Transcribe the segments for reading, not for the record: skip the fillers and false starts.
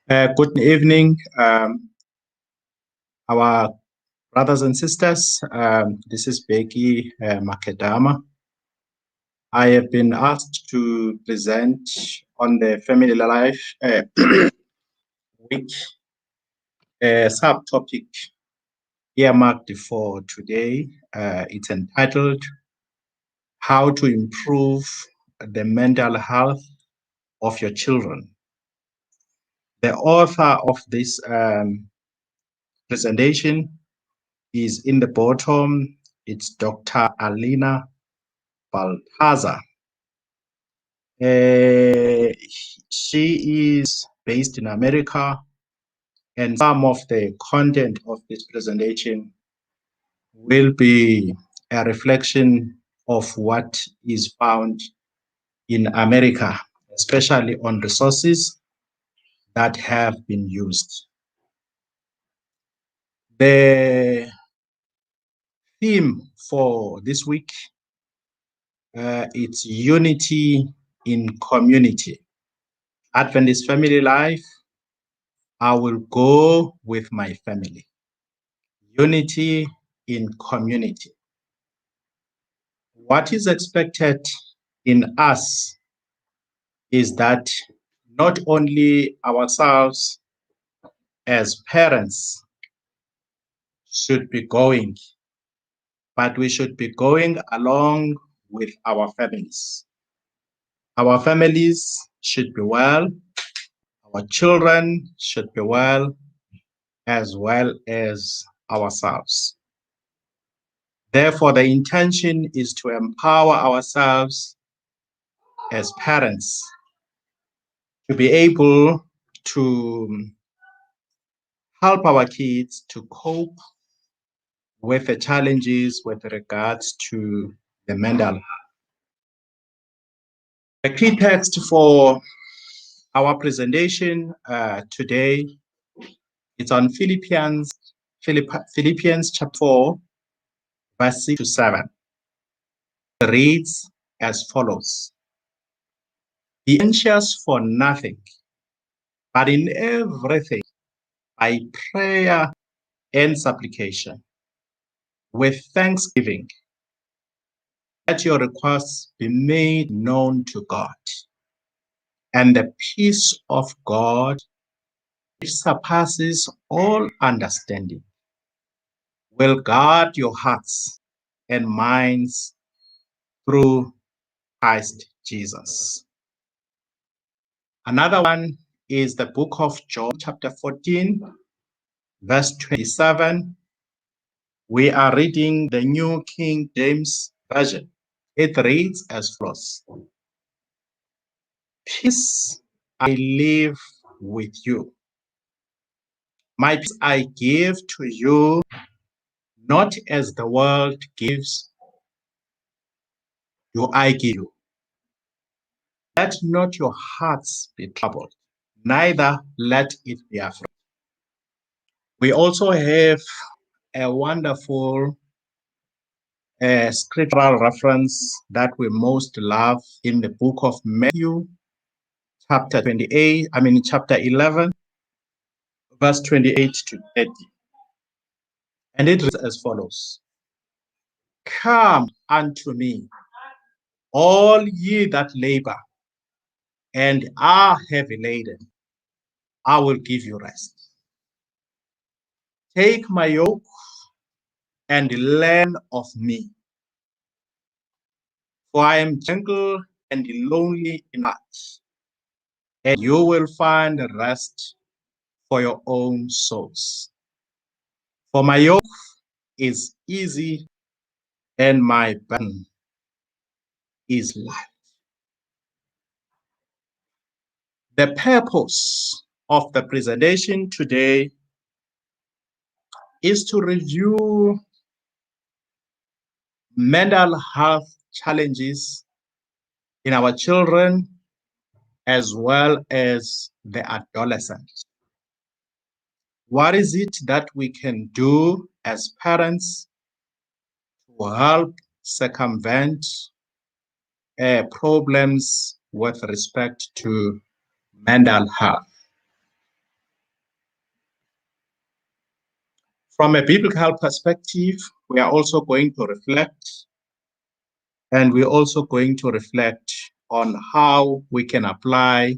Good evening, our brothers and sisters. This is Becky Makedama. I have been asked to present on the family life week subtopic earmarked for today. It's entitled How to Improve the Mental Health of Your Children. The author of this presentation is in the bottom. It's Dr. Alina Baltazar. She is based in America, and some of the content of this presentation will be a reflection of what is found in America, especially on resources that have been used. The theme for this week, it's unity in community. Adventist family life, I will go with my family. Unity in community. What is expected in us is that not only ourselves as parents should be going, but we should be going along with our families. Our families should be well, our children should be well as ourselves. Therefore, the intention is to empower ourselves as parents to be able to help our kids to cope with the challenges with regards to the mental health. The key text for our presentation today is on Philippians chapter 4, verse 6 to 7. It reads as follows. Be anxious for nothing, but in everything, by prayer and supplication, with thanksgiving, let your requests be made known to God. And the peace of God, which surpasses all understanding, will guard your hearts and minds through Christ Jesus. Another one is the book of John, chapter 14, verse 27. We are reading the New King James Version. It reads as follows. Peace I leave with you. My peace I give to you, not as the world gives, do I give you. Let not your hearts be troubled, neither let it be afraid. We also have a wonderful scriptural reference that we most love in the book of Matthew, chapter 11, verse 28 to 30. And it reads as follows. Come unto me, all ye that labor and are heavy laden, I will give you rest. Take my yoke and learn of me, for I am gentle and lonely in heart, and you will find rest for your own souls. For my yoke is easy and my burden is light. The purpose of the presentation today is to review mental health challenges in our children as well as the adolescents. What is it that we can do as parents to help circumvent problems with respect to mental health? From a biblical perspective, we are also going to reflect, and we're also going to reflect on how we can apply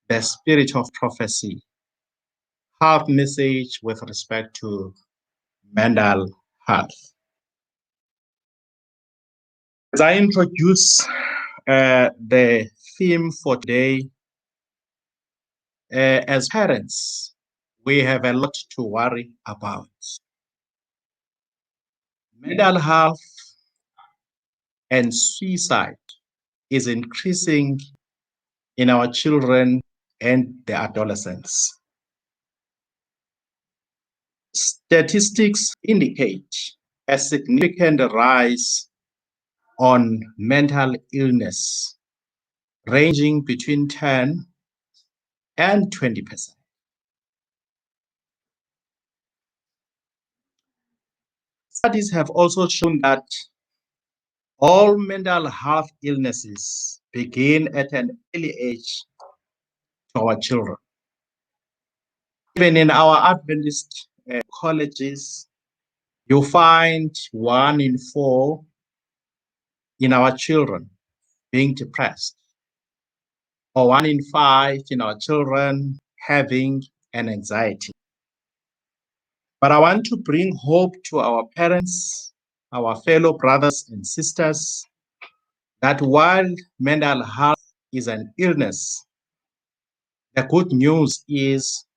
the spirit of prophecy, half message with respect to mental health. As I introduce the theme for today, as parents, we have a lot to worry about. Mental health and suicide is increasing in our children and the adolescents. Statistics indicate a significant rise on mental illness, ranging between 10 and 20%. Studies have also shown that all mental health illnesses begin at an early age to our children. Even in our Adventist colleges, you find 1 in 4 in our children being depressed, or 1 in 5 in our children having an anxiety. But I want to bring hope to our parents, our fellow brothers and sisters, that while mental health is an illness, the good news is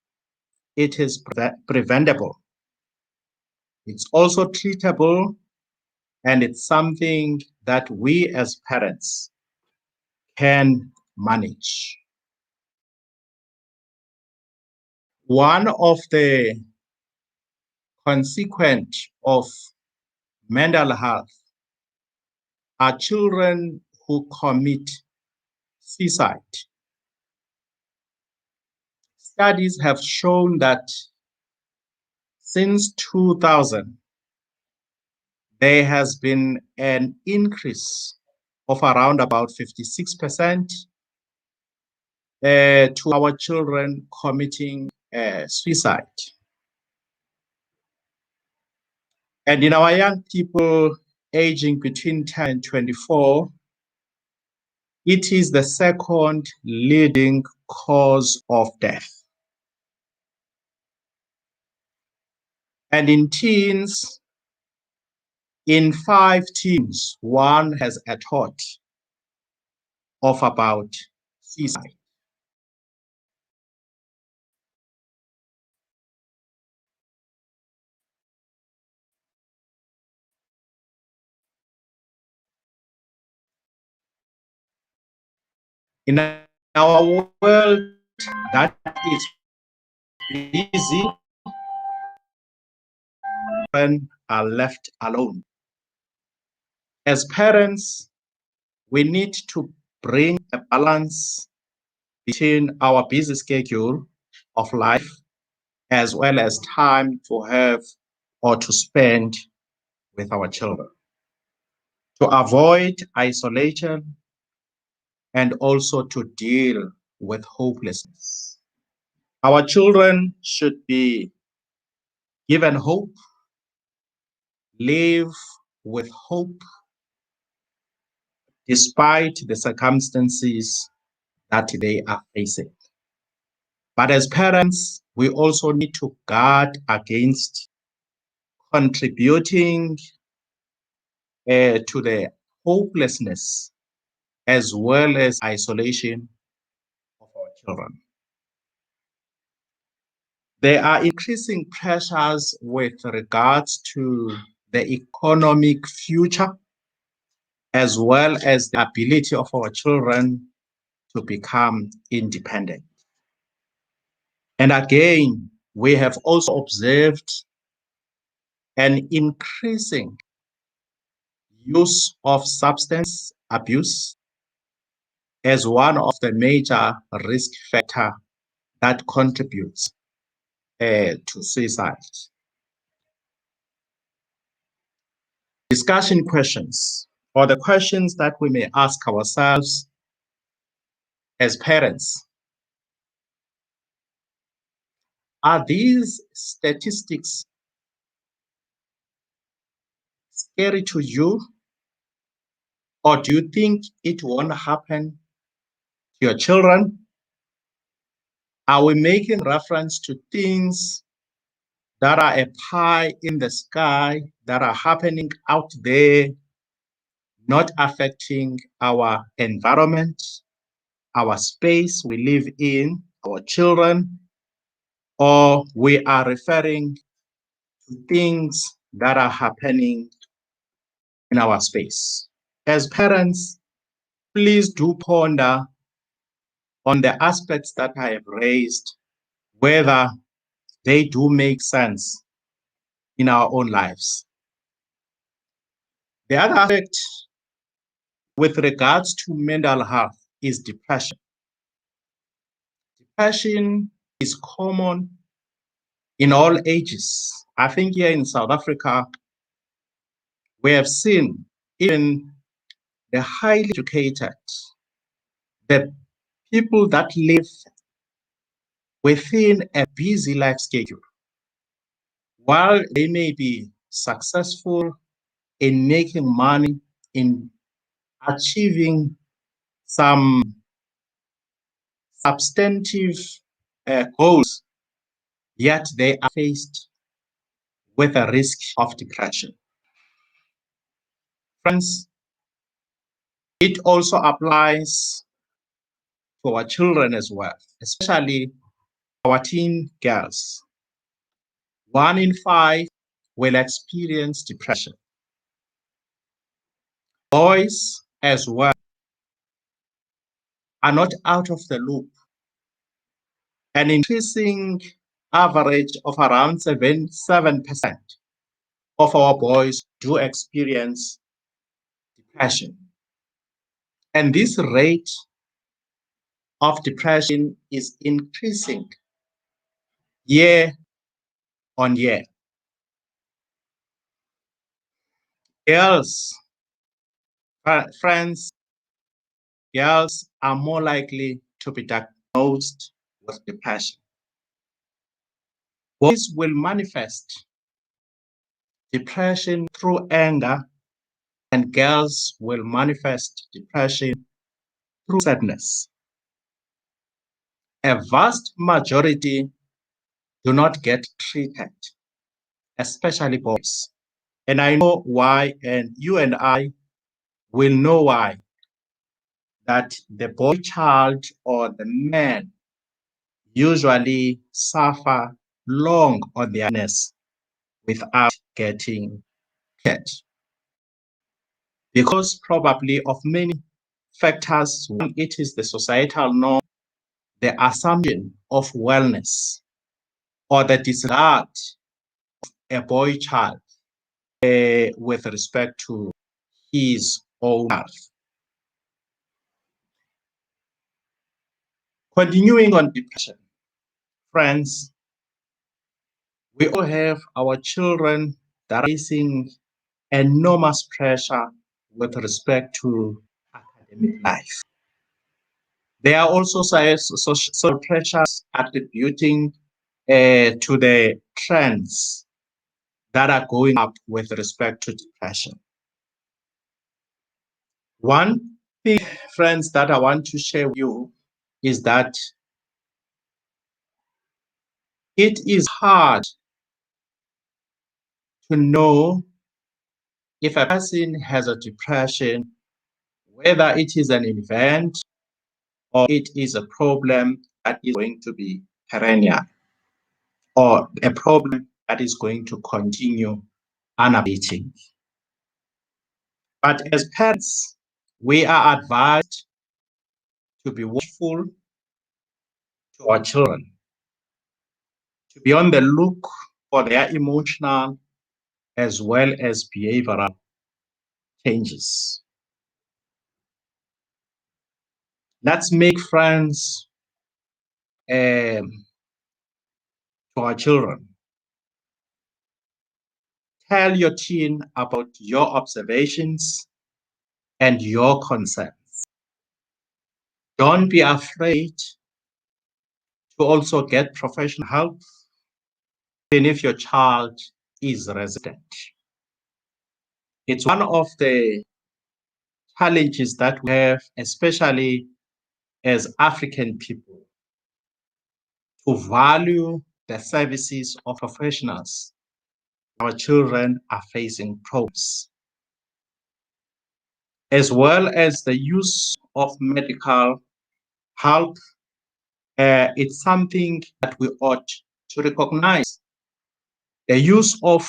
it is preventable. It's also treatable, and it's something that we as parents can manage. One of the consequences of mental health are children who commit suicide. Studies have shown that since 2000, there has been an increase of around about 56% to our children committing suicide. And in our young people aging between 10 and 24, it is the second leading cause of death. And in teens, in 5 teens, one has a thought of about suicide. In our world that is busy, children are left alone. As parents, we need to bring a balance between our busy schedule of life as well as time to have or to spend with our children, to avoid isolation and also to deal with hopelessness. Our children should be given hope, live with hope despite the circumstances that they are facing. But as parents, we also need to guard against contributing to the hopelessness as well as isolation of our children. There are increasing pressures with regards to the economic future as well as the ability of our children to become independent. And again, we have also observed an increasing use of substance abuse as one of the major risk factors that contributes to suicide. Discussion questions, or the questions that we may ask ourselves as parents. Are these statistics scary to you? Or do you think it won't happen to your children? Are we making reference to things that are a pie in the sky, that are happening out there, not affecting our environment, our space we live in, our children? Or we are referring to things that are happening in our space? As parents, please do ponder on the aspects that I have raised, whether they do make sense in our own lives. The other aspect with regards to mental health is depression. Depression is common in all ages. I think here in South Africa, we have seen even the highly educated, the people that live within a busy life schedule, while they may be successful in making money, in achieving some substantive goals, yet they are faced with a risk of depression. Friends, it also applies to our children as well, especially our teen girls. 1 in 5 will experience depression. Boys as well are not out of the loop. An increasing average of around 7% of our boys do experience depression. And this rate of depression is increasing year on year. Girls, friends, girls are more likely to be diagnosed with depression. Boys will manifest depression through anger, and girls will manifest depression through sadness. A vast majority do not get treated, especially boys. And I know why, and you and I will know why, that the boy child or the man usually suffer long on their illness without getting hit. Because probably of many factors, one, it is the societal norm, the assumption of wellness, or the disregard of a boy child with respect to his own health. Continuing on depression, friends, we all have our children that are facing enormous pressure with respect to academic life. There are also social pressures attributing to the trends that are going up with respect to depression. One thing, friends, that I want to share with you is that it is hard to know if a person has a depression, whether it is an event or it is a problem that is going to be perennial, or a problem that is going to continue unabating. But as parents, we are advised to be watchful to our children, to be on the look for their emotional as well as behavioral changes. Let's make friends to our children. Tell your teen about your observations and your concerns. Don't be afraid to also get professional help, even if your child is resident. It's one of the challenges that we have, especially as African people, to value the services of professionals. Our children are facing problems, as well as the use of medical help. It's something that we ought to recognize. The use of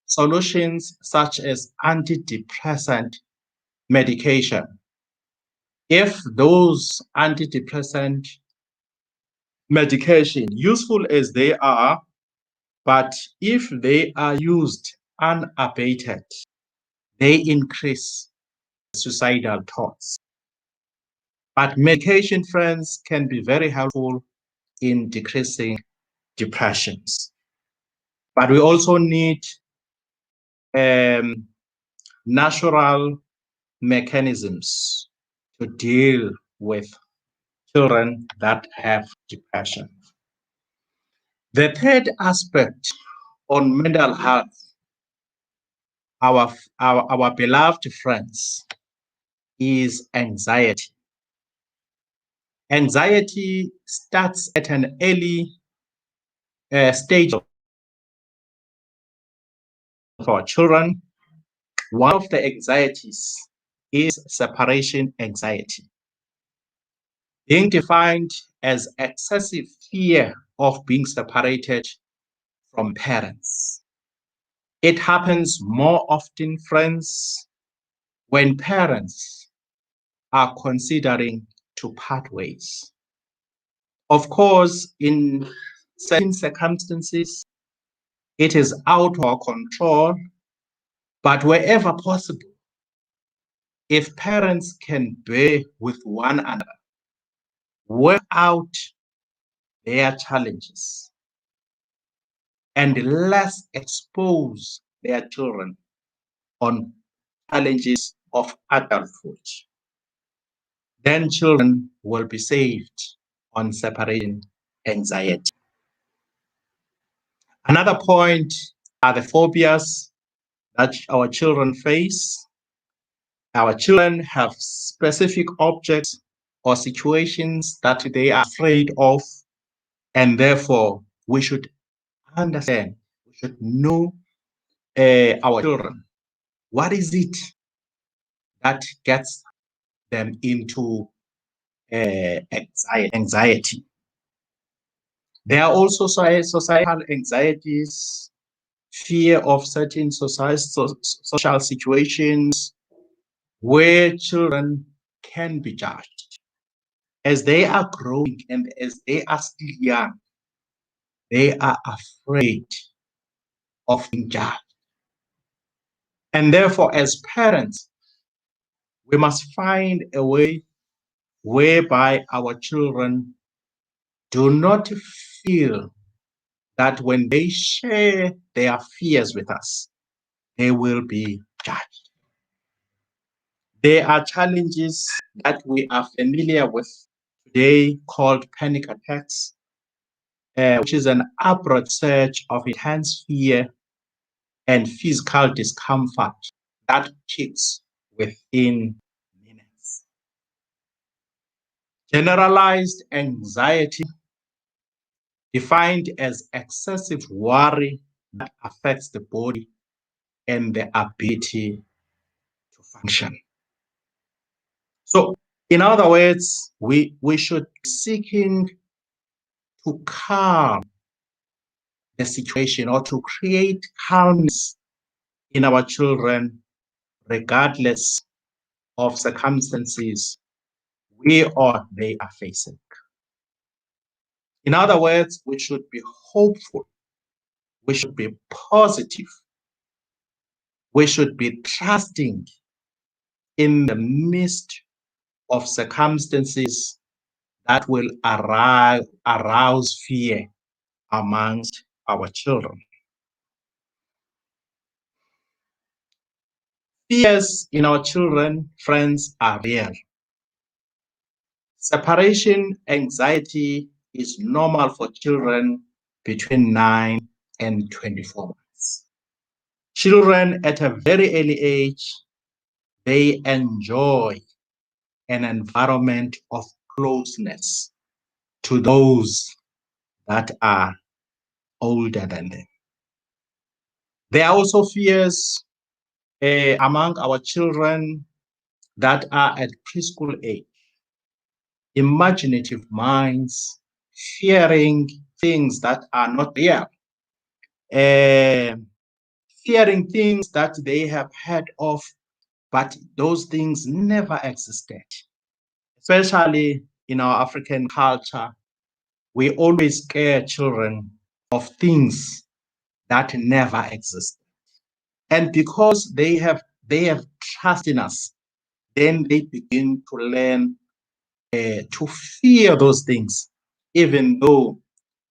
solutions such as antidepressant medication. If those antidepressant medication, useful as they are, but if they are used unabated, they increase suicidal thoughts. But medication, friends, can be very helpful in decreasing depressions. But we also need natural mechanisms to deal with children that have depression. The third aspect on mental health, our beloved friends, is anxiety. Anxiety starts at an early stage of our children. One of the anxieties is separation anxiety, being defined as excessive fear of being separated from parents. It happens more often, friends, when parents are considering to part ways. Of course, in certain circumstances, it is out of our control, but wherever possible, if parents can bear with one another, work out their challenges, and less expose their children on challenges of adulthood, then children will be saved on separation anxiety. Another point are the phobias that our children face. Our children have specific objects or situations that they are afraid of, and therefore we should understand, we should know our children. What is it that gets them into anxiety? There are also societal anxieties, fear of certain social situations where children can be judged. As they are growing and as they are still young, they are afraid of being judged. And therefore, as parents, we must find a way whereby our children do not feel that when they share their fears with us, they will be judged. There are challenges that we are familiar with today called panic attacks, which is an abrupt surge of intense fear and physical discomfort that peaks within minutes. Generalized anxiety, defined as excessive worry that affects the body and the ability to function. So, in other words, we should be seeking to calm the situation or to create calmness in our children, regardless of circumstances we or they are facing. In other words, we should be hopeful, we should be positive, we should be trusting in the midst of circumstances that will arouse fear amongst our children. Fears in our children, friends, are real. Separation anxiety is normal for children between 9 and 24 months. Children at a very early age, they enjoy an environment of closeness to those that are older than them. There are also fears among our children that are at preschool age. Imaginative minds, fearing things that are not real, fearing things that they have heard of, but those things never existed. Especially in our African culture, we always scare children of things that never existed. And because they have trust in us, then they begin to learn to fear those things, even though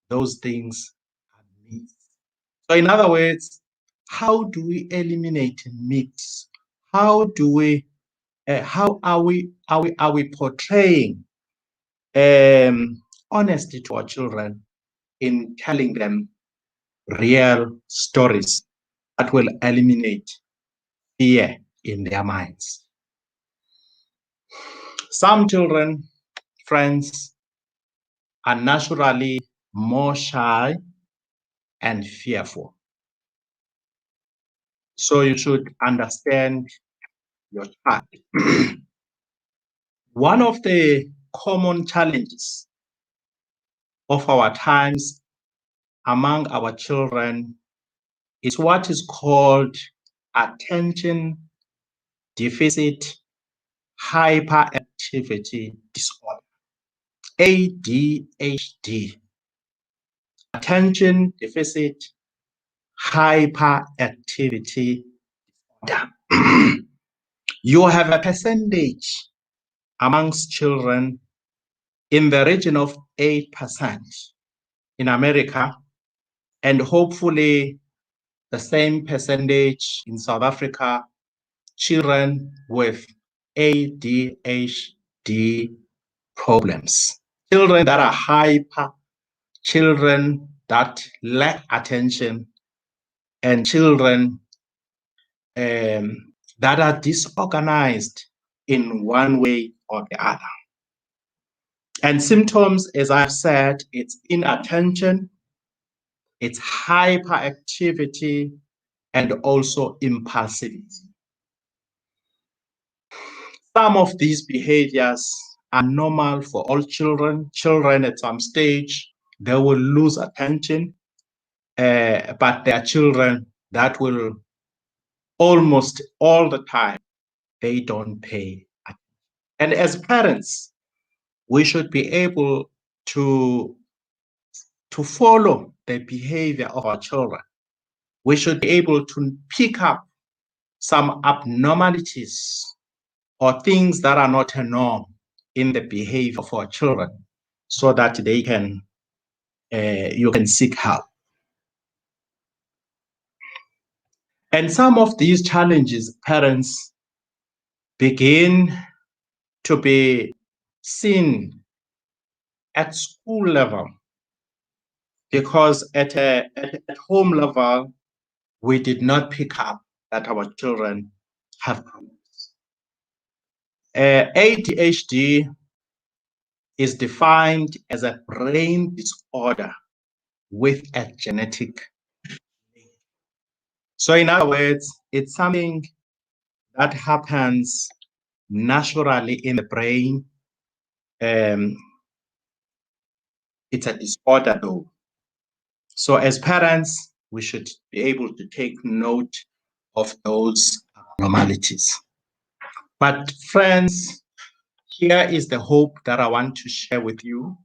those things are myths. So, in other words, how do we eliminate myths? How do we? How are we portraying honesty to our children in telling them real stories that will eliminate fear in their minds? Some children, friends, are naturally more shy and fearful. So you should understand your child. One of the common challenges of our times among our children is what is called attention deficit hyperactivity disorder, ADHD. Attention deficit hyperactivity disorder. You have a percentage amongst children in the region of 8% in America, and hopefully the same percentage in South Africa, children with ADHD problems, children that are hyper, children that lack attention, and children that are disorganized in one way or the other. And symptoms, as I've said, it's inattention, it's hyperactivity, and also impulsivity. Some of these behaviors are normal for all children. Children at some stage, they will lose attention, but there are children that will almost all the time, they don't pay attention. And as parents, we should be able to follow the behavior of our children. We should be able to pick up some abnormalities or things that are not a norm in the behavior of our children, so that they can you can seek help. And some of these challenges, parents begin to be seen at school level, because at home level, we did not pick up that our children have problems. ADHD is defined as a brain disorder with a genetic. So in other words, it's something that happens naturally in the brain. It's a disorder though. So as parents, we should be able to take note of those abnormalities. But friends, here is the hope that I want to share with you.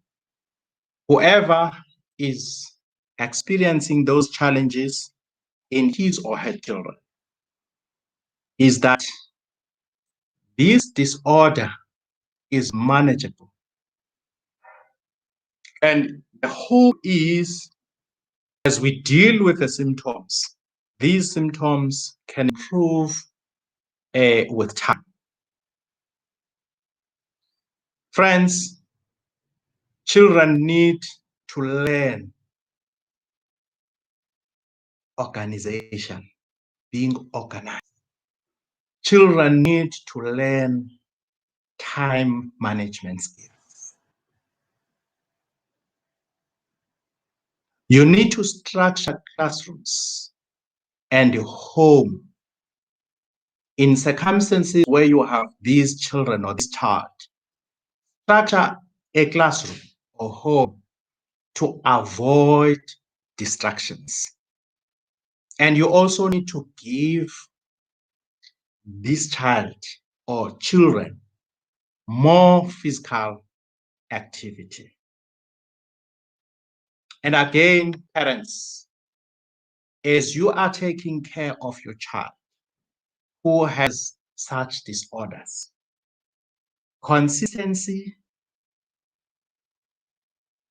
Whoever is experiencing those challenges in his or her children, is that this disorder is manageable. And the hope is, as we deal with the symptoms, these symptoms can improve with time. Friends, children need to learn organization. being organized. Children need to learn time management skills. You need to structure classrooms and home in circumstances where you have these children or this child. Structure a classroom or home to avoid distractions. And you also need to give this child or children more physical activity. And again, parents, as you are taking care of your child who has such disorders, consistency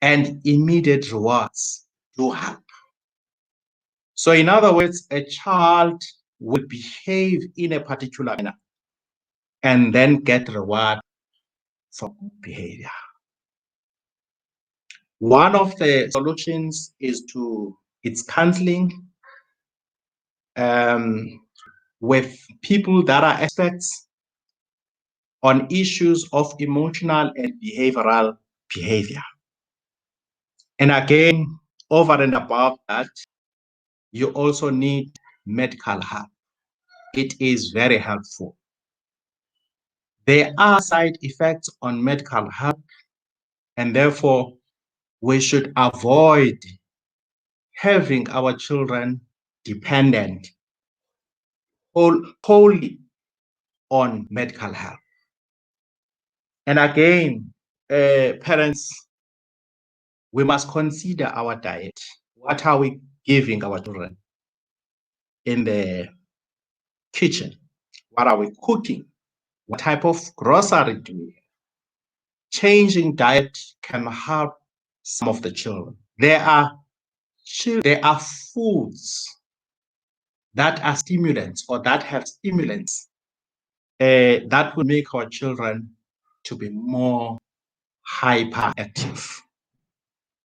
and immediate rewards do help. So in other words, a child will behave in a particular manner and then get reward for behavior. One of the solutions is it's counseling with people that are experts on issues of emotional and behavioral behavior. And again, over and above that, you also need medical help. It is very helpful. There are side effects on medical help, and therefore we should avoid having our children dependent wholly on medical help. And again, parents, we must consider our diet. What are we giving our children in the kitchen? What are we cooking? What type of grocery do we have? Changing diet can help some of the children. There are foods that are stimulants or that have stimulants that will make our children to be more hyperactive.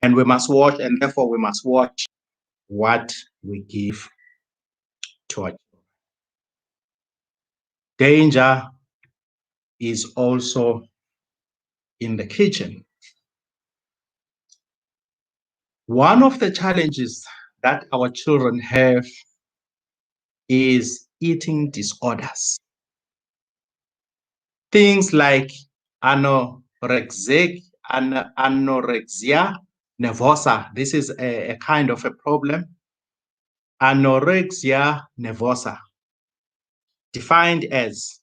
And we must watch, and therefore we must watch what we give to our children. Danger is also in the kitchen. One of the challenges that our children have is eating disorders. Things like anorexia nervosa. This is a kind of a problem. Anorexia nervosa, defined as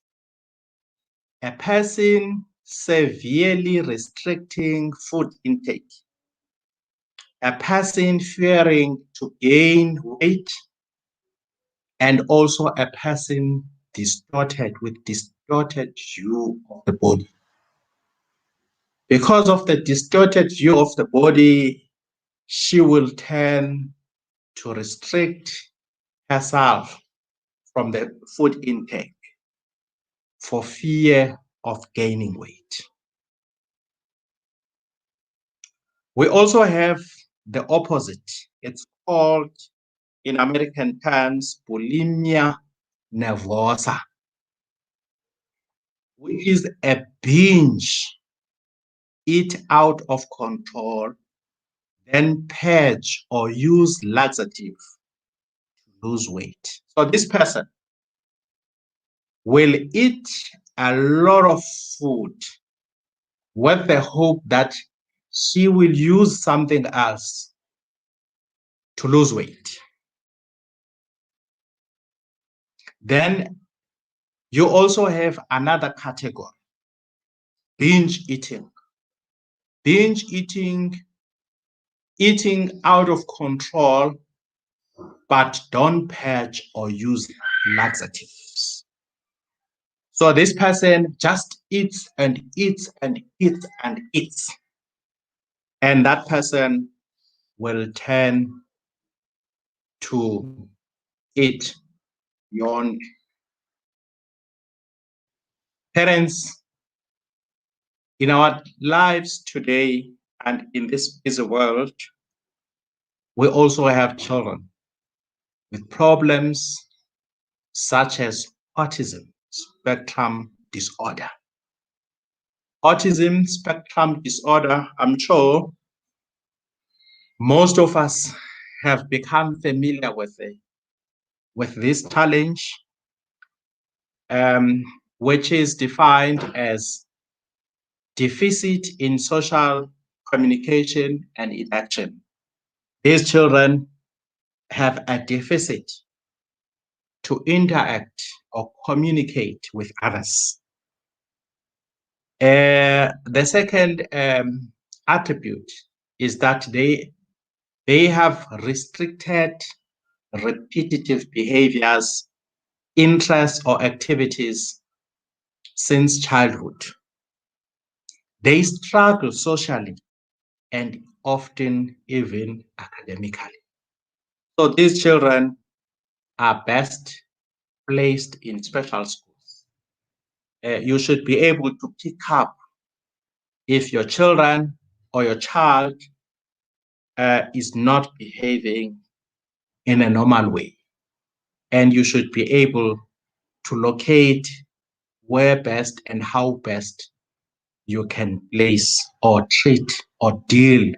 a person severely restricting food intake, a person fearing to gain weight, and also a person with distorted view of the body. Because of the distorted view of the body, she will tend to restrict herself from the food intake for fear of gaining weight. We also have the opposite. It's called, in American terms, Bulimia Nervosa, which is a binge, eat out of control, then purge or use laxative to lose weight. So this person will eat a lot of food with the hope that she will use something else to lose weight. Then you also have another category, binge eating. Binge eating, eating out of control, but don't purge or use laxatives. So this person just eats and eats and eats and eats. And that person will tend to eat beyond. Parents, in our lives today and in this busy world, we also have children with problems such as autism spectrum disorder. Autism spectrum disorder, I'm sure most of us have become familiar with this challenge, which is defined as deficit in social communication and interaction. These children have a deficit to interact or communicate with others. The second attribute is that they have restricted repetitive behaviors, interests, or activities since childhood. They struggle socially and often even academically. So these children are best placed in special schools. You should be able to pick up if your children or your child is not behaving in a normal way. And you should be able to locate where best and how best you can place or treat or deal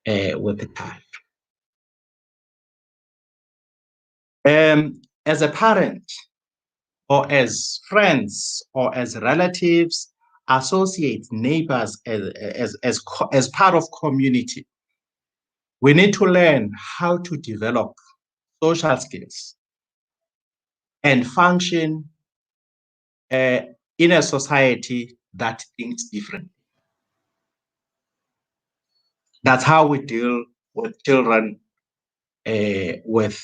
with the child. As a parent or as friends or as relatives, associates, neighbors, as part of community, we need to learn how to develop social skills and function in a society that thinks differently. That's how we deal with children with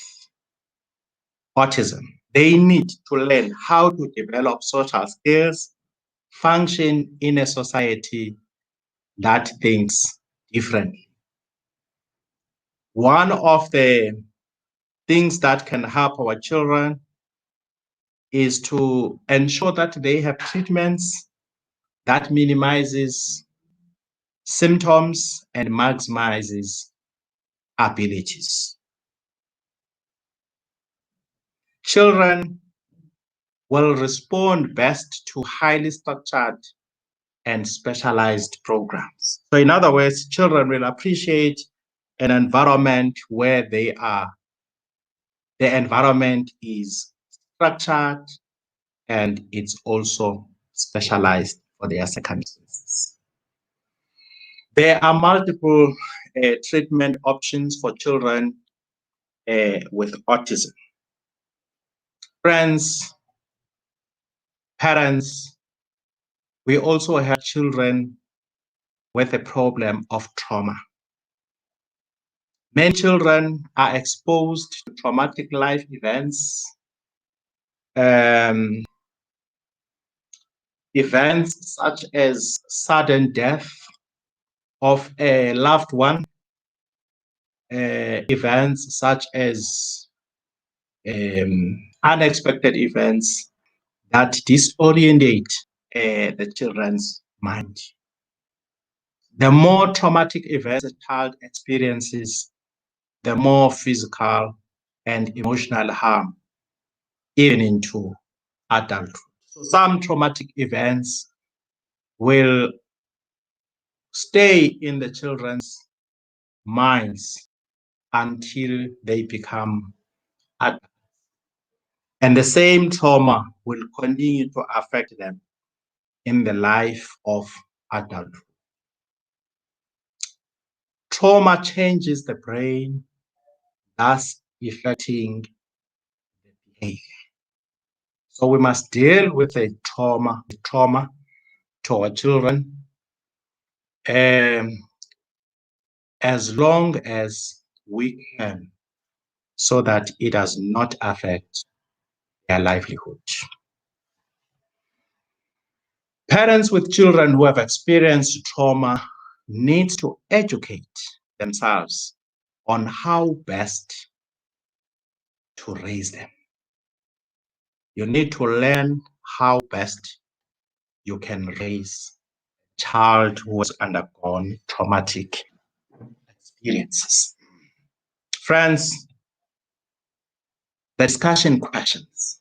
autism. They need to learn how to develop social skills, function in a society that thinks differently. One of the things that can help our children is to ensure that they have treatments that minimizes symptoms and maximizes abilities. Children will respond best to highly structured and specialized programs. So in other words, children will appreciate an environment where the environment is structured and it's also specialized for their circumstances. There are multiple treatment options for children with autism. Friends, parents, we also have children with a problem of trauma. Many children are exposed to traumatic life events, events such as sudden death of a loved one, events such as unexpected events that disorientate the children's mind. The more traumatic events a child experiences, the more physical and emotional harm, even into adulthood. So some traumatic events will stay in the children's minds until they become adults. And the same trauma will continue to affect them in the life of adulthood. Trauma changes the brain, thus affecting the behavior. So we must deal with the trauma to our children as long as we can, so that it does not affect their livelihood. Parents with children who have experienced trauma need to educate themselves on how best to raise them. You need to learn how best you can raise a child who has undergone traumatic experiences. Friends, the discussion questions.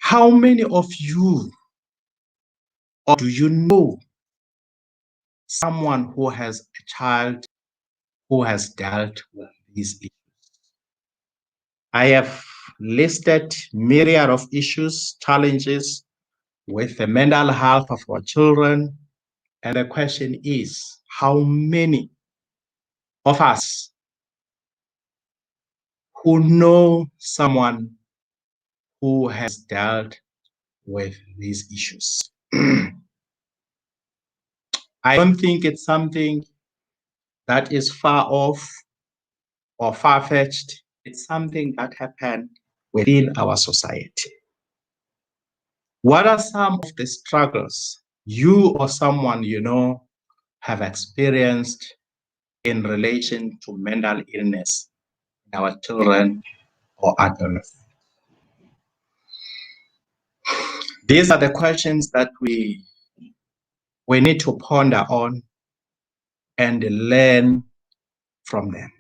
How many of you, or do you know someone who has a child who has dealt with these issues? I have listed myriad of issues, challenges with the mental health of our children. And the question is, how many of us who know someone who has dealt with these issues? I don't think it's something that is far off or far-fetched. It's something that happened within our society. What are some of the struggles you or someone you know have experienced in relation to mental illness in our children or adolescents? These are the questions that we need to ponder on and learn from them.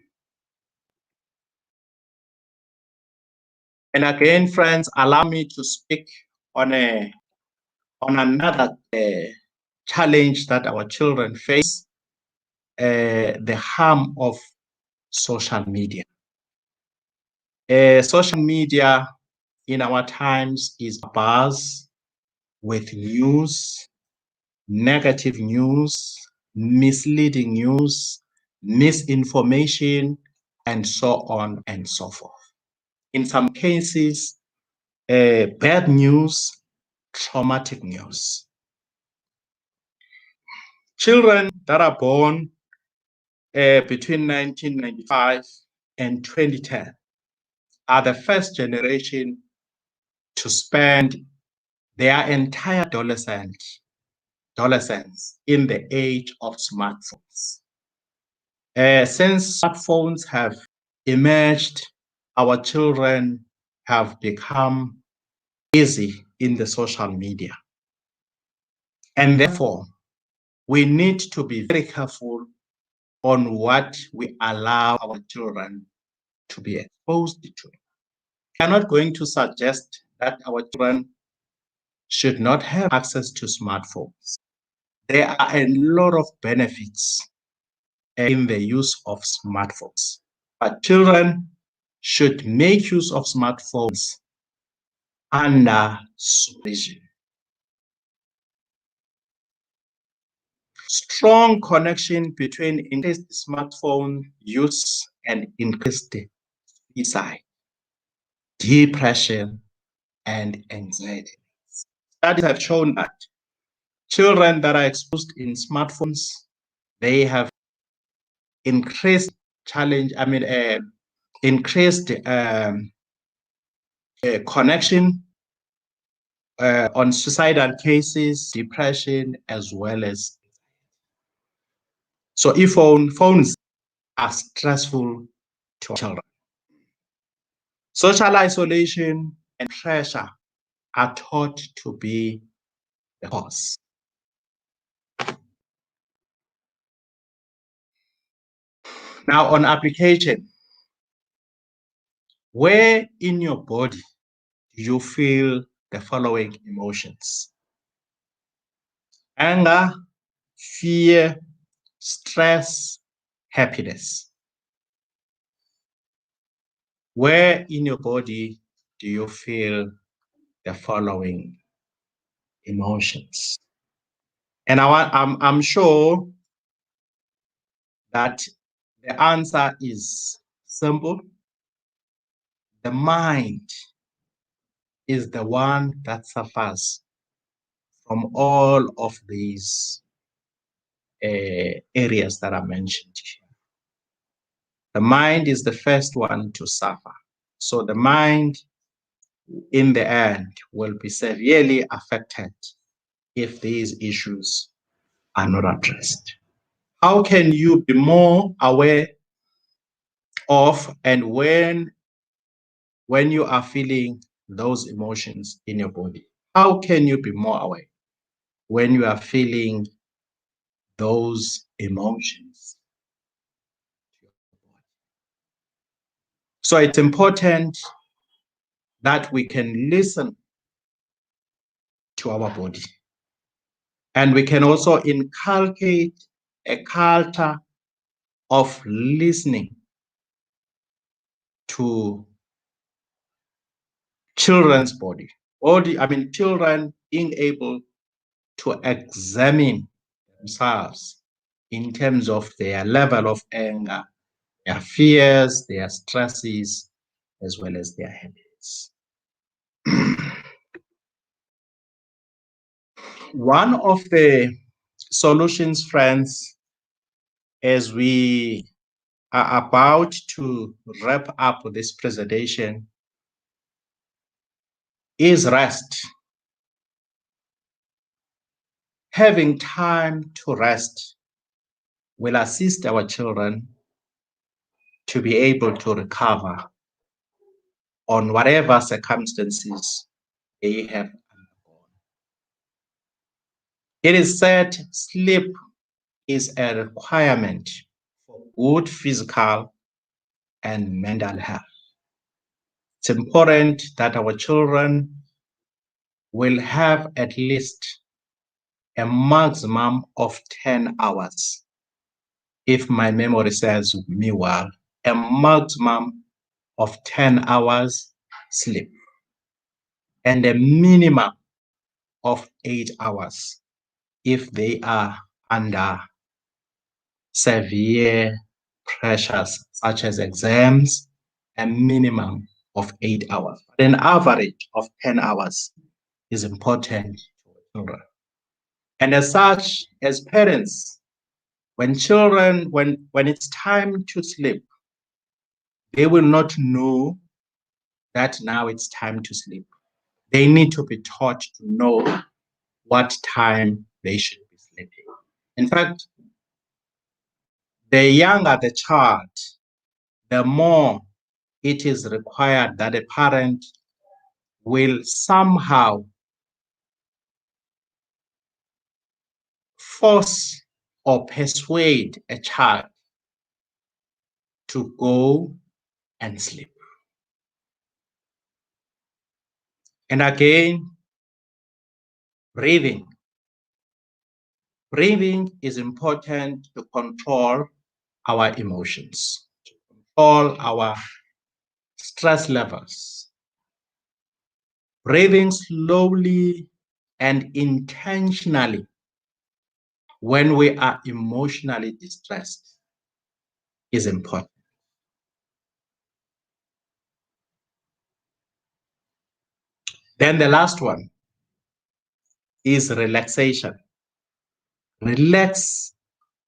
And again, friends, allow me to speak on another challenge that our children face, the harm of social media. Social media in our times is buzz with news, negative news, misleading news, misinformation, and so on and so forth. In some cases, bad news, traumatic news. Children that are born between 1995 and 2010 are the first generation to spend their entire adolescence in the age of smartphones. Since smartphones have emerged, our children have become busy in the social media. And therefore, we need to be very careful on what we allow our children to be exposed to. We are not going to suggest that our children should not have access to smartphones. There are a lot of benefits in the use of smartphones, but children should make use of smartphones under supervision. Strong connection between increased smartphone use and increased suicide, depression, and anxiety. Studies have shown that children that are exposed in smartphones, they have increased increased connection on suicidal cases, depression, as well as. So if phones are stressful to children, social isolation and pressure are thought to be the cause. Now on application, where in your body do you feel the following emotions? Anger, fear, stress, happiness. Where in your body do you feel the following emotions? And I'm sure that the answer is simple. The mind is the one that suffers from all of these areas that are mentioned here. The mind is the first one to suffer. So the mind, in the end, will be severely affected if these issues are not addressed. How can you be more aware of and when you are feeling those emotions in your body? How can you be more aware when you are feeling those emotions? So it's important that we can listen to our body. And we can also inculcate a culture of listening to children's body. Children being able to examine themselves in terms of their level of anger, their fears, their stresses, as well as their habits. One of the solutions, friends, as we are about to wrap up this presentation, is rest. Having time to rest will assist our children to be able to recover on whatever circumstances they have undergone. It is said sleep is a requirement for good physical and mental health. It's important that our children will have at least a maximum of 10 hours. If my memory serves me well, a maximum of 10 hours sleep and a minimum of 8 hours if they are under severe pressures such as exams, a minimum of 8 hours. An average of 10 hours is important for children. And as such, as parents, when it's time to sleep, they will not know that now it's time to sleep. They need to be taught to know what time they should be sleeping. In fact, the younger the child, the more it is required that a parent will somehow force or persuade a child to go and sleep. And again, breathing. Breathing is important to control our emotions, to control our stress levels. Breathing slowly and intentionally when we are emotionally distressed is important. Then the last one is relaxation.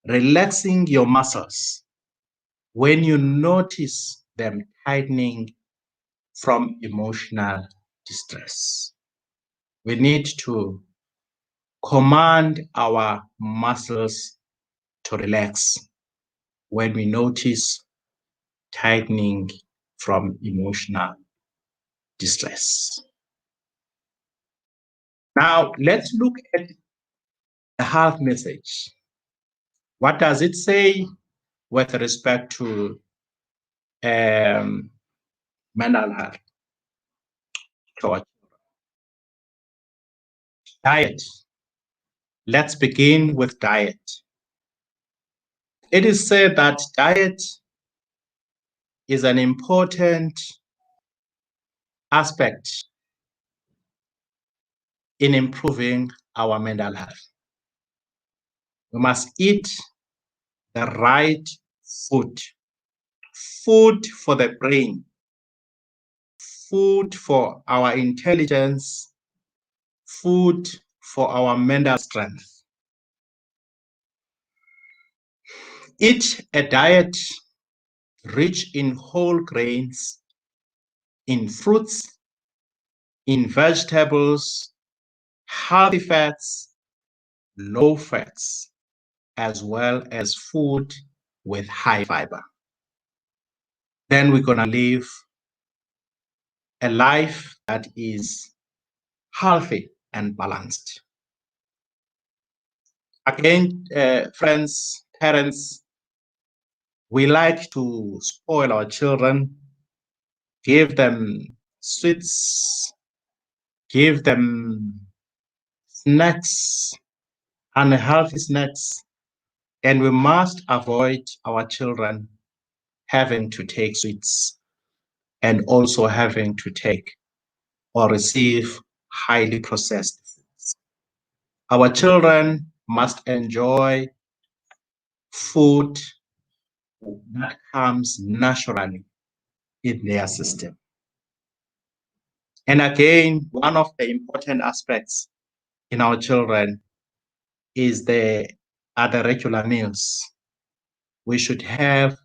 Relaxing your muscles when you notice them tightening from emotional distress. We need to command our muscles to relax when we notice tightening from emotional distress. Now, let's look at the health message. What does it say with respect to mental health? Diet. Let's begin with diet. It is said that diet is an important aspect in improving our mental health. We must eat the right food. Food for the brain, food for our intelligence, food for our mental strength. Eat a diet rich in whole grains, in fruits, in vegetables, healthy fats, low fats, as well as food with high fiber. Then we're going to live a life that is healthy and balanced. Again, friends, parents, we like to spoil our children, give them sweets, give them snacks, unhealthy snacks, and we must avoid our children having to take sweets and also having to take or receive highly processed foods. Our children must enjoy food that comes naturally in their system. And again, one of the important aspects in our children are the regular meals. We should have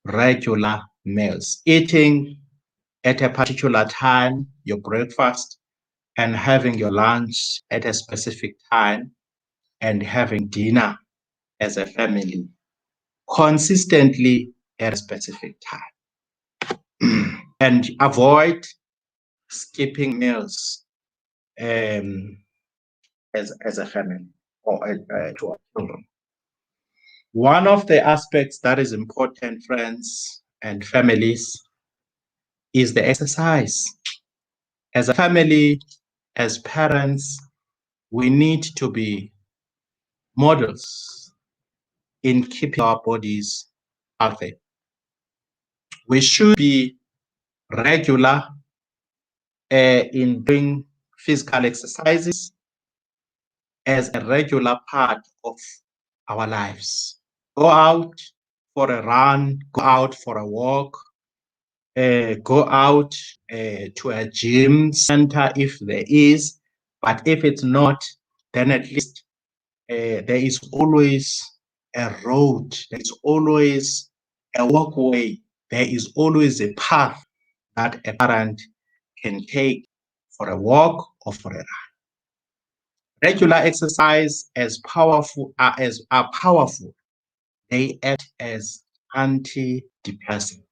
regular meals, eating at a particular time, your breakfast, and having your lunch at a specific time, and having dinner as a family consistently at a specific time. And avoid skipping meals as a family or to our children. One of the aspects that is important, friends and families, is the exercise. As a family, as parents, we need to be models in keeping our bodies healthy. We should be regular in doing physical exercises as a regular part of our lives. Go out for a run, go out for a walk, go out to a gym center if there is, but if it's not, then at least there is always a road, there is always a walkway, there is always a path that a parent can take for a walk or for a run. Regular exercise are powerful. They act as antidepressant.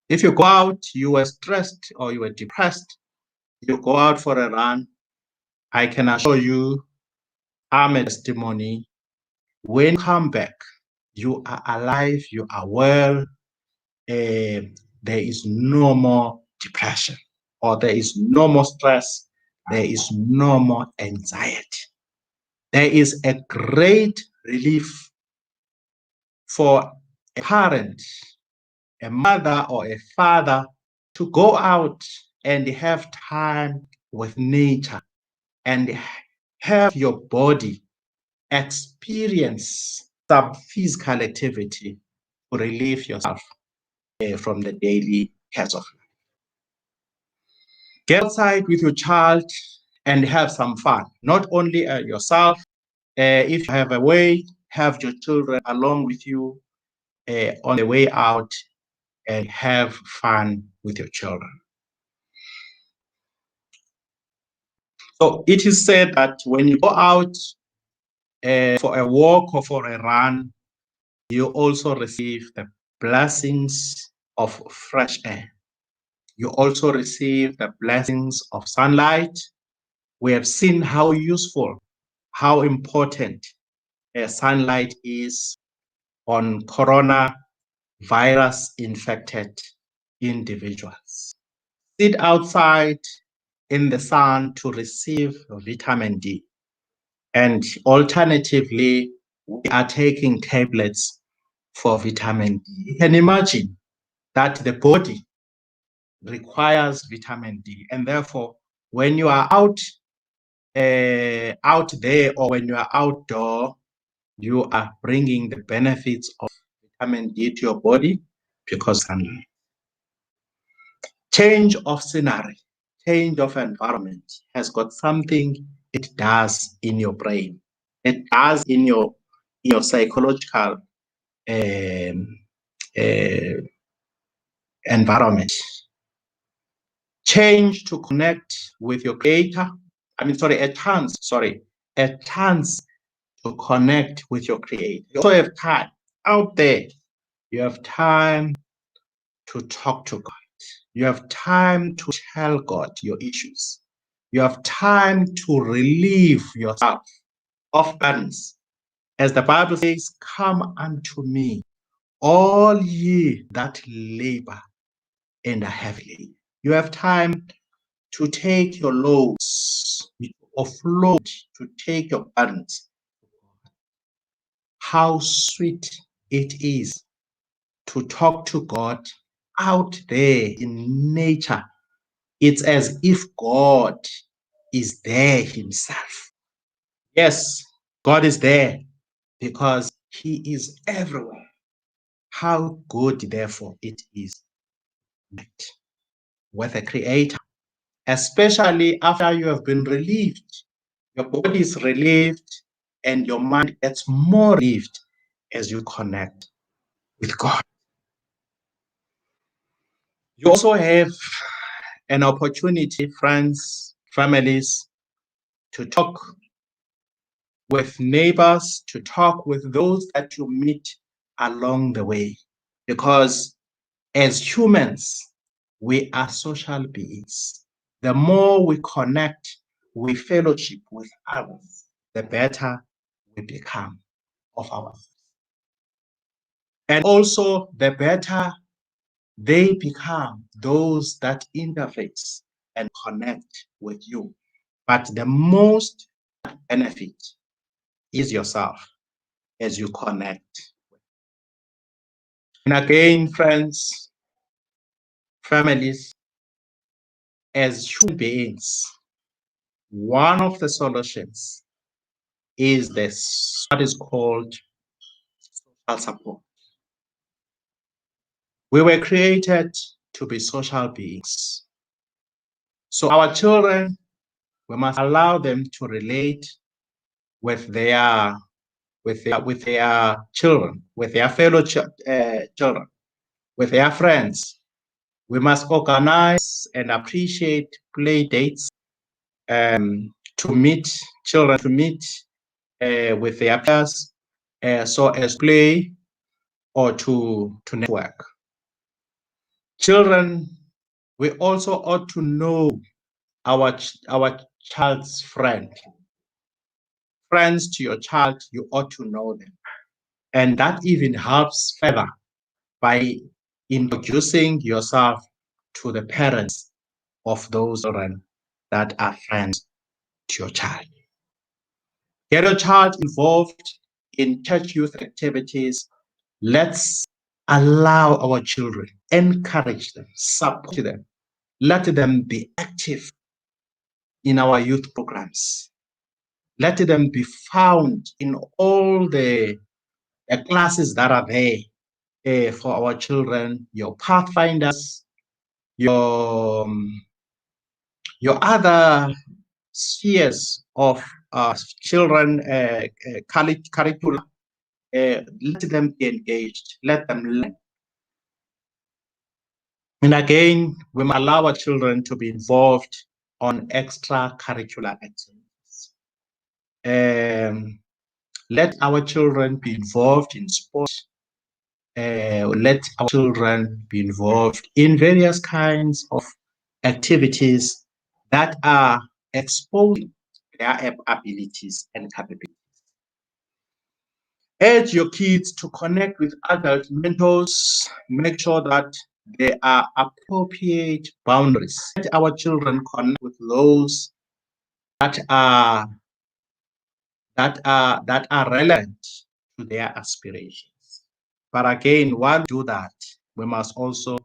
If you go out, you were stressed or you were depressed, you go out for a run, I can assure you, I'm a testimony. When you come back, you are alive, you are well, there is no more depression, or there is no more stress, there is no more anxiety. There is a great relief for a parent, a mother or a father to go out and have time with nature and have your body experience some physical activity to relieve yourself from the daily cares of life. Get outside with your child and have some fun. Not only yourself, if you have a way, have your children along with you on the way out and have fun with your children. So it is said that when you go out for a walk or for a run, you also receive the blessings of fresh air. You also receive the blessings of sunlight. We have seen how useful, how important sunlight is on coronavirus infected individuals. Sit outside in the sun to receive vitamin D. And alternatively, we are taking tablets for vitamin D. You can imagine that the body requires vitamin D. And therefore, when you are out there or when you are outdoor, you are bringing the benefits of vitamin D to your body because sunlight. Change of scenery, change of environment has got something it does in your brain. It does in your psychological environment. Change to connect with your creator. A chance to connect with your creator. You also have time out there. You have time to talk to God. You have time to tell God your issues. You have time to relieve yourself of burdens. As the Bible says, come unto me, all ye that labor and are heavy. You have time to take your loads, offload, to take your burdens. How sweet it is to talk to God out there in nature. It's as if God is there himself. Yes, God is there because he is everywhere. How good, therefore, it is with a creator, especially after you have been relieved. Your body is relieved and your mind gets more relieved as you connect with God. You also have an opportunity, friends, families, to talk with neighbors, to talk with those that you meet along the way. Because as humans, we are social beings. The more we connect, we fellowship with others, the better we become of ourselves. And also, the better they become those that interface and connect with you. But the most benefit is yourself as you connect. And again, friends, families, as human beings, one of the solutions is this, what is called social support. We were created to be social beings. So our children, we must allow them to relate with their children, with their fellow children, with their friends. We must organize and appreciate play dates to meet children, to meet with their peers, so as play or to network. Children, we also ought to know our child's friend. Friends to your child, you ought to know them. And that even helps further by introducing yourself to the parents of those children that are friends to your child. Get your child involved in church youth activities. Let's allow our children, encourage them, support them, let them be active in our youth programs. Let them be found in all the classes that are there for our children, your pathfinders, your other spheres of children curricula. Let them be engaged, let them learn. And again, we must allow our children to be involved on extracurricular activities. Let our children be involved in sports. Let our children be involved in various kinds of activities that are exposing their abilities and capabilities. Urge your kids to connect with adult mentors. Make sure that there are appropriate boundaries. Let our children connect with those that are relevant to their aspirations. But again, while we do that, we must also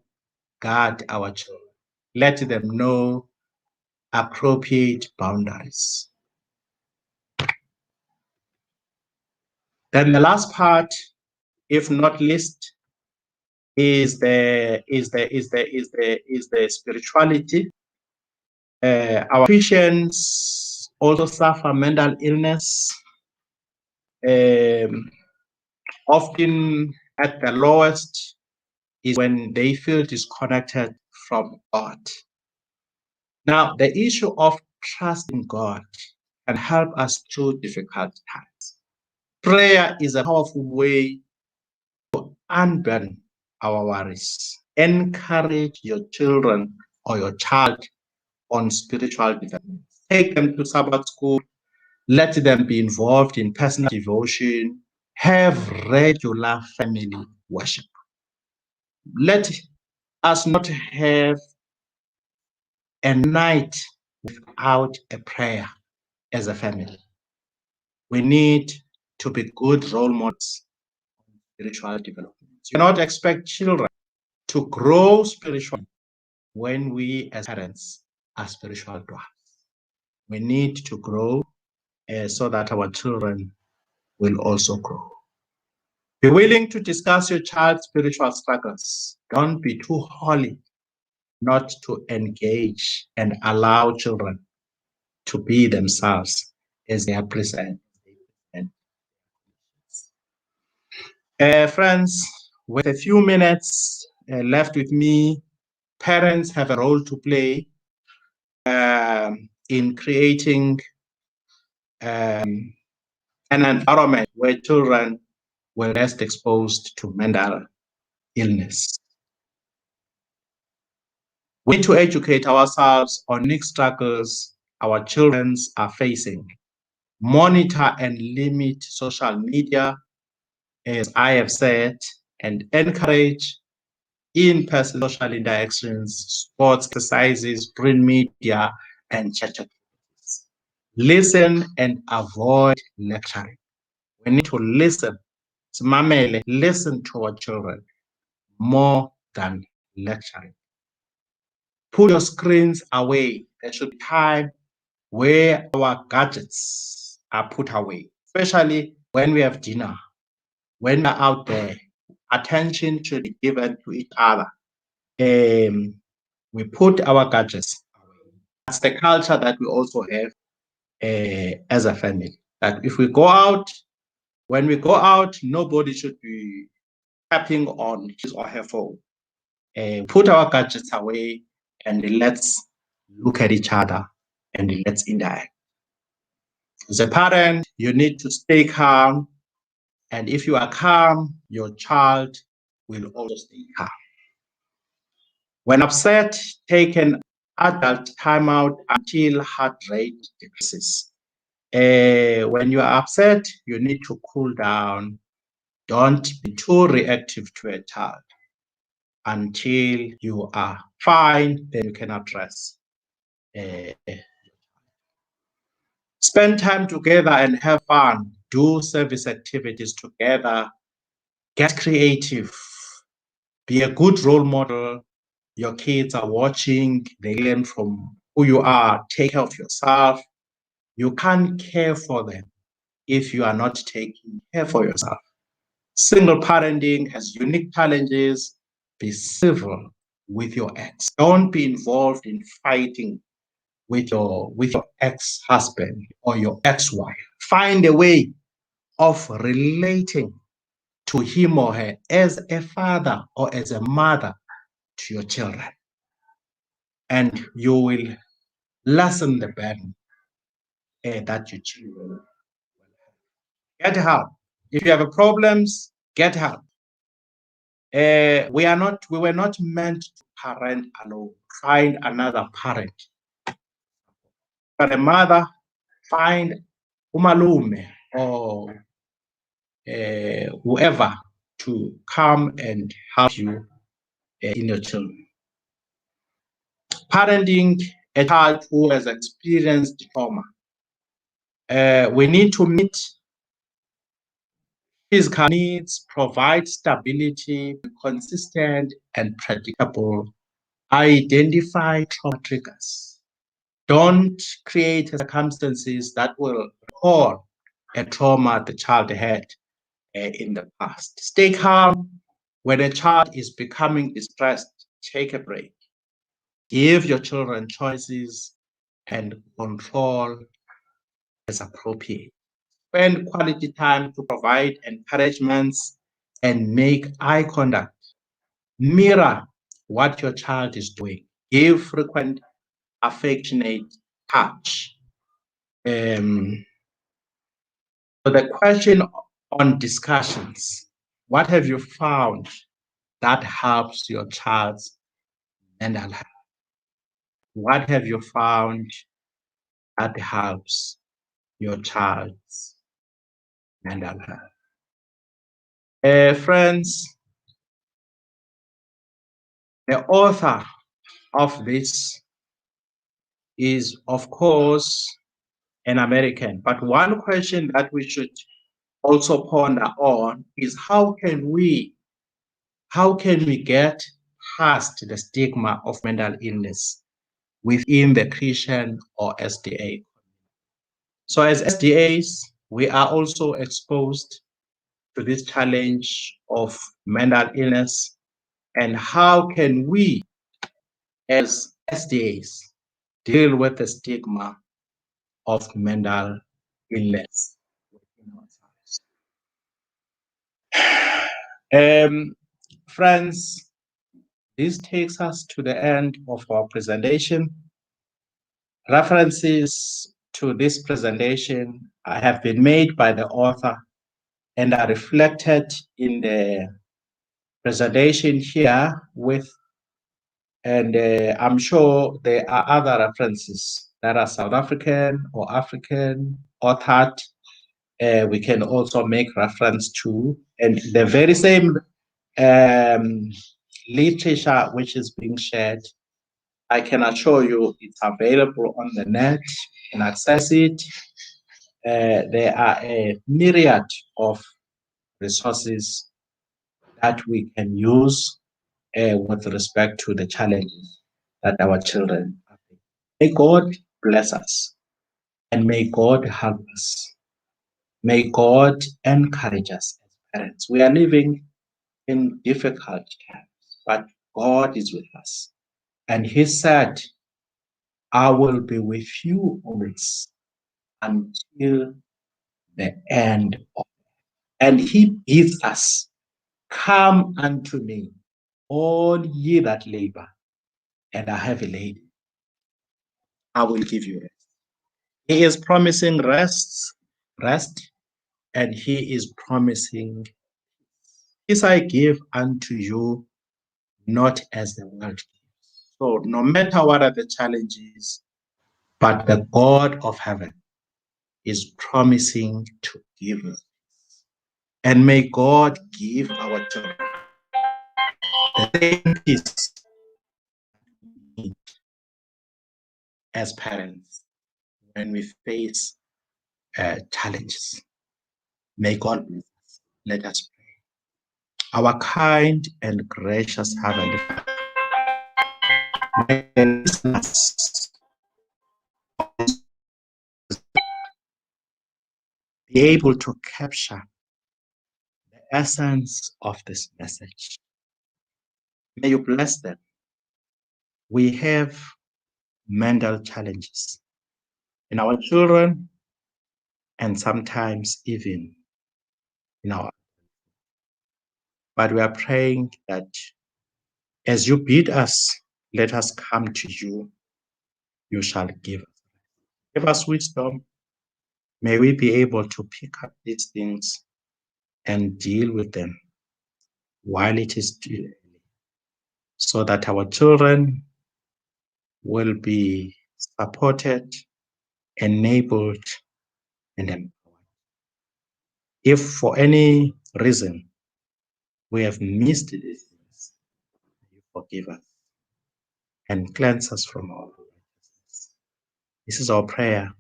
guard our children. Let them know appropriate boundaries. Then the last part, if not least, is the spirituality. Our patients also suffer mental illness, often at the lowest is when they feel disconnected from God. Now, the issue of trusting God can help us through difficult times. Prayer is a powerful way to unburden our worries. Encourage your children or your child on spiritual development. Take them to Sabbath school. Let them be involved in personal devotion. Have regular family worship. Let us not have a night without a prayer. as a family. We need to be good role models in spiritual development. You cannot expect children to grow spiritually when we as parents are spiritual dwarfs. We need to grow so that our children will also grow. Be willing to discuss your child's spiritual struggles. Don't be too holy not to engage and allow children to be themselves as they are present. Friends, with a few minutes left with me, parents have a role to play in creating an environment where children were less exposed to mental illness. We need to educate ourselves on unique struggles our children are facing. Monitor and limit social media, as I have said, and encourage in-person social interactions, sports, exercises, print media, and church activities. Listen and avoid lecturing. We need to listen. Listen to our children more than lecturing. Put your screens away. There should be time where our gadgets are put away, especially when we have dinner, when we're out there. Attention should be given to each other. We put our gadgets away. That's the culture that we also have as a family. That if we go out, when we go out, nobody should be tapping on his or her phone. Put our gadgets away and let's look at each other and let's interact. As a parent, you need to stay calm. And if you are calm, your child will also stay calm. When upset, take an adult timeout until heart rate decreases. When you are upset, you need to cool down. Don't be too reactive to a child. Until you are fine, then you can address. Spend time together and have fun. Do service activities together. Get creative. Be a good role model. Your kids are watching, they learn from who you are. Take care of yourself. You can't care for them if you are not taking care for yourself. Single parenting has unique challenges. Be civil with your ex. Don't be involved in fighting with your ex-husband or your ex-wife. Find a way of relating to him or her as a father or as a mother to your children. And you will lessen the burden that your children will have. Get help. If you have problems, get help. We were not meant to parent alone. Find another parent. But a mother, find umalume or whoever to come and help you in your children. Parenting a child who has experienced trauma. We need to meet physical needs, provide stability, be consistent and predictable. Identify trauma triggers. Don't create circumstances that will recall a trauma the child had in the past. Stay calm. When a child is becoming distressed, take a break. Give your children choices and control as appropriate. Spend quality time to provide encouragements and make eye contact. Mirror what your child is doing. Give frequent affectionate touch. So the question on discussions, what have you found that helps your child's mental health? What have you found that helps your child's mental health? Friends, the author of this is, of course, an American. But one question that we should also ponder on is how can we get past the stigma of mental illness within the Christian or SDA? So as SDAs, we are also exposed to this challenge of mental illness, and how can we as SDAs deal with the stigma of mental illness within ourselves? Friends, this takes us to the end of our presentation. References to this presentation have been made by the author and are reflected in the presentation here and I'm sure there are other references that are South African or African authored. We can also make reference to, and the very same literature which is being shared, I can assure you it's available on the net. You can access it. There are a myriad of resources that we can use with respect to the challenges that our children have. May God bless us and may God help us. May God encourage us as parents. We are living in difficult times, but God is with us. And He said, I will be with you always until the end of. And He bids us, come unto me, all ye that labor and are heavy laden, I will give you rest. He is promising rest, and He is promising peace I give unto you, not as the world gives. So no matter what are the challenges, but the God of heaven is promising to give us. And may God give our children the same peace we need as parents when we face challenges. May God bless us. Let us pray. Our kind and gracious Heavenly Father, may the listeners be able to capture the essence of this message. May you bless them. We have mental challenges in our children and sometimes even in our. But we are praying that as you bid us, let us come to you. You shall give us. Give us wisdom. May we be able to pick up these things and deal with them while it is still early, so that our children will be supported, enabled, and empowered. If for any reason we have missed these things, you forgive us and cleanse us from all unrighteousness. This is our prayer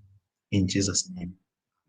in Jesus' name.